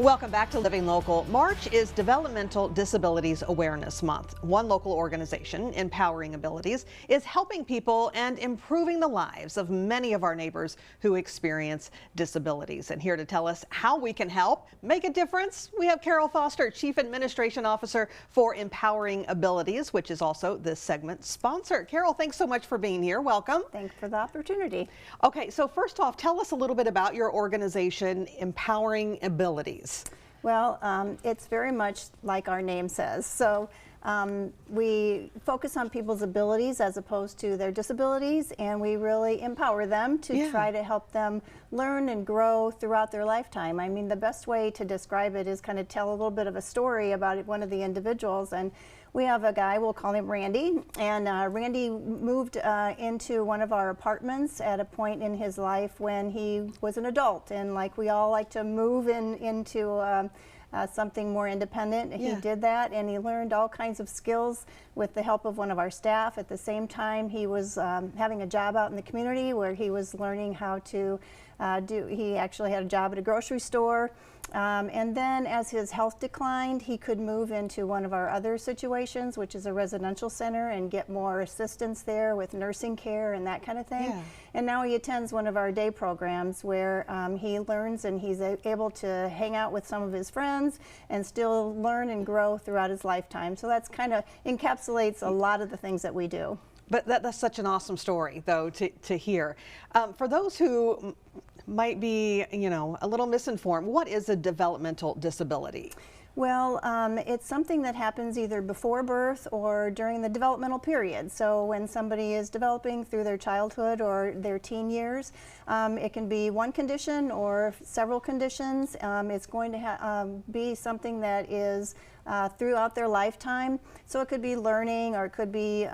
Welcome back to Living Local. March is Developmental Disabilities Awareness Month. One local organization, Empowering Abilities, is helping people and improving the lives of many of our neighbors who experience disabilities. And here to tell us how we can help make a difference, we have Carol Foster, Chief Administration Officer for Empowering Abilities, which is also this segment's sponsor. Carol, thanks so much for being here. Welcome. Thanks for the opportunity. Okay, so first off, tell us a little bit about your organization, Empowering Abilities. Well, it's very much like our name says. So we focus on people's abilities as opposed to their disabilities, and we really empower them to try to help them learn and grow throughout their lifetime. I mean, the best way to describe it is kind of tell a little bit of a story about one of the individuals. And we have a guy, we'll call him Randy, and Randy moved into one of our apartments at a point in his life when he was an adult, and like we all like to move into something more independent. He did that, and he learned all kinds of skills with the help of one of our staff. At the same time, he was having a job out in the community where he was learning how to he actually had a job at a grocery store. And then as his health declined, he could move into one of our other situations, which is a residential center, and get more assistance there with nursing care and that kind of thing. And now he attends one of our day programs where he learns and he's able to hang out with some of his friends and still learn and grow throughout his lifetime. So that's kind of encapsulates a lot of the things that we do. But that's such an awesome story, though, to hear. For those who might be, a little misinformed, what is a developmental disability? Well, it's something that happens either before birth or during the developmental period. So when somebody is developing through their childhood or their teen years, it can be one condition or several conditions. It's going to be something that is throughout their lifetime. So it could be learning, or it could be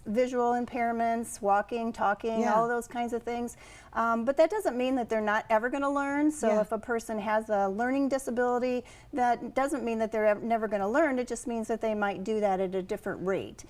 visual impairments, walking, talking, all of those kinds of things. But that doesn't mean that they're not ever going to learn. So if a person has a learning disability, that doesn't mean that they're never going to learn. It just means that they might do that at a different rate.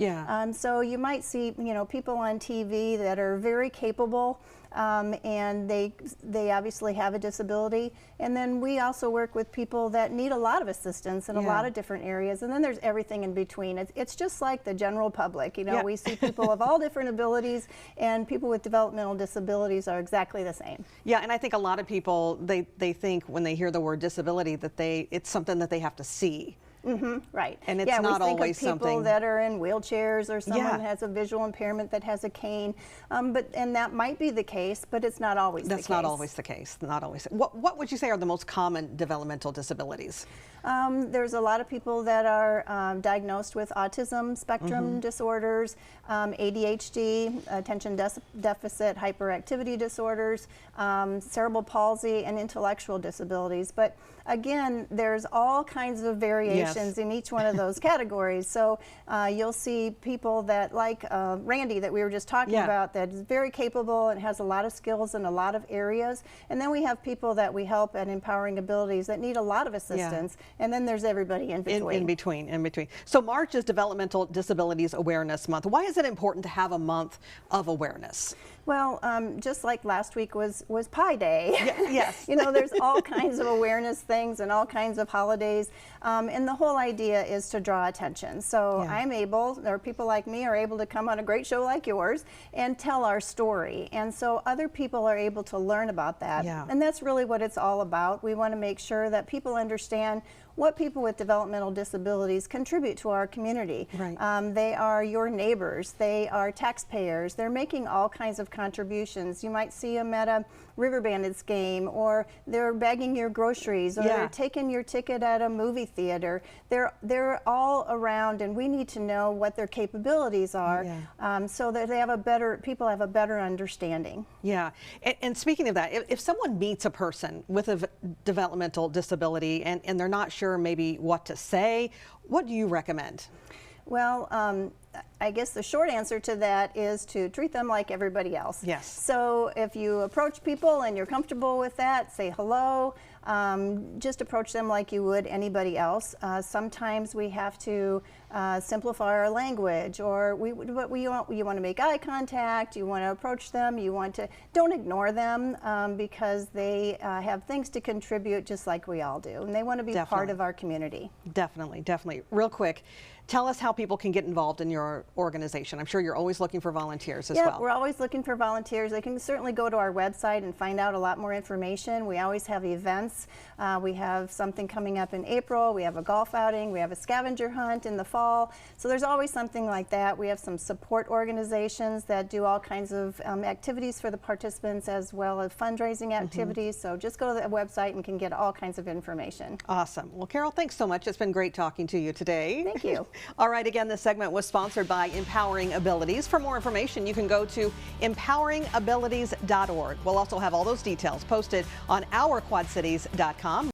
So you might see, people on TV that are very capable, and they obviously have a disability. And then we also work with people that need a lot of assistance in a lot of different areas. And then there's everything in between. It's just like the general public. We see people of all different abilities, and people with developmental disabilities are exactly the same. Yeah, and I think a lot of people, they think when they hear the word disability that it's something that they have to see. Right. And it's not always something. People that are in wheelchairs, or someone that has a visual impairment that has a cane. And that might be the case, but it's not always the case. That's not always the case. Not always. What would you say are the most common developmental disabilities? There's a lot of people that are diagnosed with autism spectrum disorders, ADHD, attention deficit hyperactivity disorders, cerebral palsy, and intellectual disabilities. But again, there's all kinds of variations in each one of those categories. So you'll see people that, like Randy that we were just talking about, that is very capable and has a lot of skills in a lot of areas. And then we have people that we help at Empowering Abilities that need a lot of assistance. And then there's everybody in between. In between. So March is Developmental Disabilities Awareness Month. Why is it important to have a month of awareness? Well, just like last week was Pi Day. Yes. There's all kinds of awareness things and all kinds of holidays. And the whole idea is to draw attention. So I'm able, or people like me are able to come on a great show like yours and tell our story. And so other people are able to learn about that. And that's really what it's all about. We want to make sure that people understand what people with developmental disabilities contribute to our community. They are your neighbors, they are taxpayers, they're making all kinds of contributions. You might see them at a River Bandits game, or they're bagging your groceries, or they're taking your ticket at a movie theater. They're all around, and we need to know what their capabilities are so that people have a better understanding. And speaking of that, if someone meets a person with a developmental disability and they're not sure maybe what to say, what do you recommend? Well, I guess the short answer to that is to treat them like everybody else. Yes. So if you approach people and you're comfortable with that, say hello. just approach them like you would anybody else. Sometimes we have to simplify our language, or you want to make eye contact, you want to approach them, don't ignore them, because they have things to contribute just like we all do, and they want to be part of our community. Definitely, definitely. Real quick, tell us how people can get involved in your organization. I'm sure you're always looking for volunteers as well. Yeah, we're always looking for volunteers. They can certainly go to our website and find out a lot more information. We always have events. We have something coming up in April. We have a golf outing. We have a scavenger hunt in the fall. So there's always something like that. We have some support organizations that do all kinds of activities for the participants, as well as fundraising activities. So just go to the website and can get all kinds of information. Awesome. Well, Carol, thanks so much. It's been great talking to you today. Thank you. All right, again, this segment was sponsored by Empowering Abilities. For more information, you can go to empoweringabilities.org. We'll also have all those details posted on ourquadcities.com.